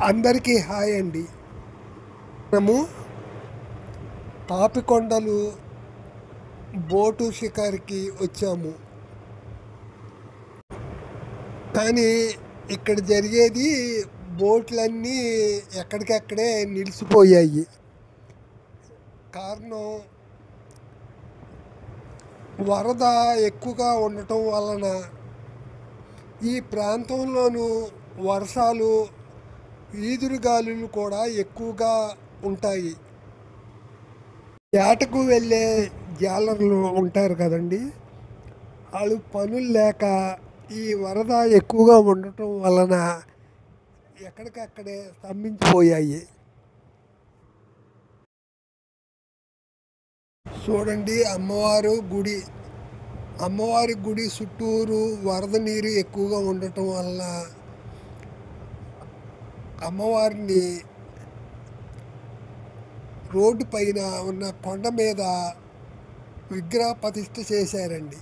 అందరికీ హాయ్ అండి. మనము పాపికొండలు బోటు షికారుకి వచ్చాము. కానీ ఇక్కడ జరిగేది బోట్లన్నీ ఎక్కడికక్కడే నిలిచిపోయాయి. కారణం వరద ఎక్కువగా ఉండటం వలన ఈ ప్రాంతంలోనూ వర్షాలు, ఈదురుగాలులు కూడా ఎక్కువగా ఉంటాయి. వేటకు వెళ్ళే జాలర్లు ఉంటారు కదండి, వాళ్ళు పనులు లేక ఈ వరద ఎక్కువగా ఉండటం వలన ఎక్కడికక్కడే స్తంభించిపోయాయి. చూడండి, అమ్మవారి గుడి చుట్టూరు వరద నీరు ఎక్కువగా ఉండటం వలన అమ్మవారిని రోడ్డు పైన ఉన్న కొండ మీద విగ్రహ ప్రతిష్ఠ చేశారండి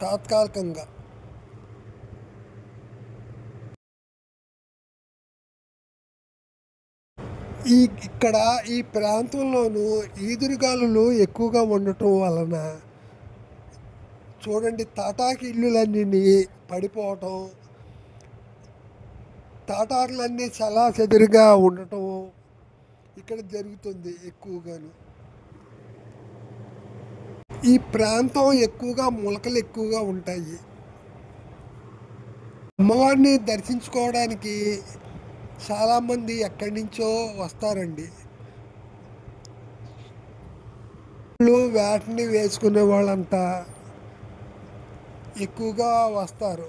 తాత్కాలికంగా. ఇక్కడ ఈ ప్రాంతంలోనూ ఈదురుగాలులు ఎక్కువగా ఉండటం వలన చూడండి, తాటాకి ఇల్లులన్నీ పడిపోవటం, తాటాకులన్నీ చాలా చెదురుగా ఉండటం ఇక్కడ జరుగుతుంది ఎక్కువగాను. ఈ ప్రాంతం ఎక్కువగా మొలకలు ఎక్కువగా ఉంటాయి. అమ్మవారిని దర్శించుకోవడానికి చాలామంది ఎక్కడి నుంచో వస్తారండి. వేటని వేసుకునే వాళ్ళంతా ఎక్కువగా వస్తారు.